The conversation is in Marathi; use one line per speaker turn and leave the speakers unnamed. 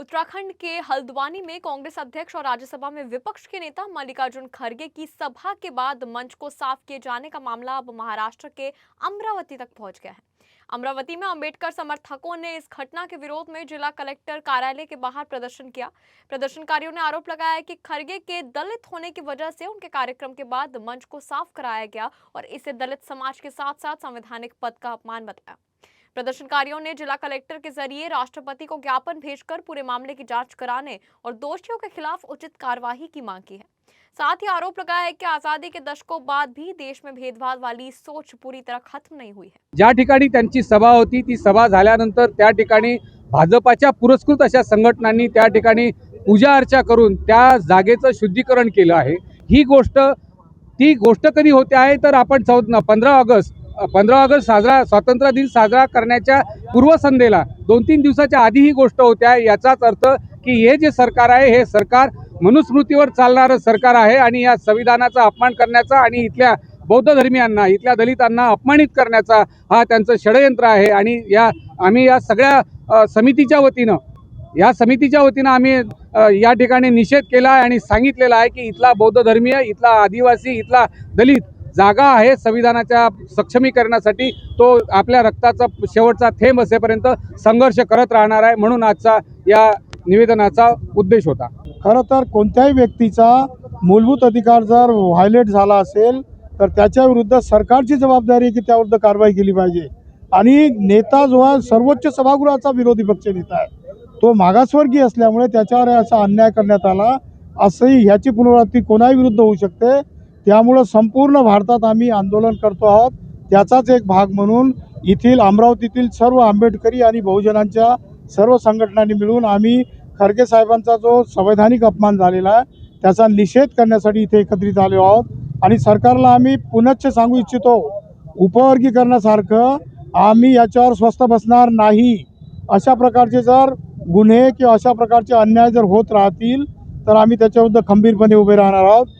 उत्तराखंड के हल्द्वानी में कांग्रेस अध्यक्ष और राज्यसभा में विपक्ष के नेता मल्लिकार्जुन खड़गे की सभा के बाद मंच को साफ किए जाने का मामला अब महाराष्ट्र के अमरावती तक पहुंच गया है। अमरावती में अंबेडकर समर्थकों ने इस घटना के विरोध में जिला कलेक्टर कार्यालय के बाहर प्रदर्शन किया। प्रदर्शनकारियों ने आरोप लगाया कि खड़गे के दलित होने की वजह से उनके कार्यक्रम के बाद मंच को साफ कराया गया और इसे दलित समाज के साथ साथ संवैधानिक पद का अपमान बताया। प्रदर्शनकारियों ने जिला कलेक्टर के जरिए राष्ट्रपति को ज्ञापन भेजकर पूरे मामले की जांच कराने और दोषियों के खिलाफ उचित कार्यवाही की मांग की है। साथ ही आरोप लगाया है कि आजादी के दशकों बाद भी देश में भेदभाव वाली सोच पूरी तरह खत्म नहीं हुई है।
ज्या ठिकाणी त्यांची सभा होती ती सभा झाल्यानंतर त्या ठिकाणी भाजपाच्या पुरस्कृत अशा संघटनांनी त्या ठिकाणी पूजा अर्चा करून त्या जागेचं शुद्धीकरण केलं आहे। ही गोष्ट कधी होते आहे तर आपण 15 ऑगस्ट साजरा स्वातंत्र्य दिन साजरा करण्याच्या पूर्वसंध्येला 2-3 दिवसाच्या आधी ही गोष्ट होते आहे। याचाच अर्थ की हे जे सरकार आहे हे सरकार मनुस्मृतीवर चालणारं सरकार आहे आणि या संविधानाचा अपमान करण्याचा आणि इथल्या बौद्ध धर्मियांना इथल्या दलितांना अपमानित करण्याचा हा त्यांचं षडयंत्र आहे। आणि आम्ही या सगळ्या समितीच्या वतीनं आम्ही या ठिकाणी निषेध केला आहे आणि सांगितलेलं आहे की इथला बौद्ध धर्मीय, इथला आदिवासी, इथला दलित जागा आहे संविधानाच्या सक्षमीकरणासाठी तो आपल्या रक्ताचा शेवटचा थेंब असेपर्यंत संघर्ष करत राहणार आहे। म्हणून आजचा या निवेदनाचा उद्देश होता।
खरं तर कोणत्याही व्यक्तीचा मूलभूत अधिकार जर व्हायलेट झाला असेल तर त्याच्या विरुद्ध सरकारची जबाबदारी आहे की त्याविरुद्ध कारवाई केली पाहिजे। आणि नेता जो आहे सर्वोच्च सभागृहाचा विरोधी पक्ष नेता आहे, तो मागासवर्गीय असल्यामुळे त्याच्यावर असा अन्याय करण्यात आला, असंही ह्याची पुनरावृत्ती कोणाही विरुद्ध होऊ शकते। त्यामुळे संपूर्ण भारतात आम्ही आंदोलन करतो आहोत। त्याचाच एक भाग म्हणून येथील अमरावतीतील सर्व आंबेडकरी आणि बहुजनांच्या सर्व संघटनांनी मिळून आम्ही खडगे साहेबांचा जो संवैधानिक अपमान झालेला आहे त्याचा निषेध करण्यासाठी इथे एकत्रित आलो आहोत। आणि सरकारला आम्ही पुनश्च सांगू इच्छितो, उपवर्गीकरणासारखं आम्ही याच्यावर स्वस्थ बसणार नाही। अशा प्रकारचे जर गुन्हे किंवा अशा प्रकारचे अन्याय जर होत राहतील तर आम्ही त्याच्याविरुद्ध खंबीरपणे उभे राहणार आहोत।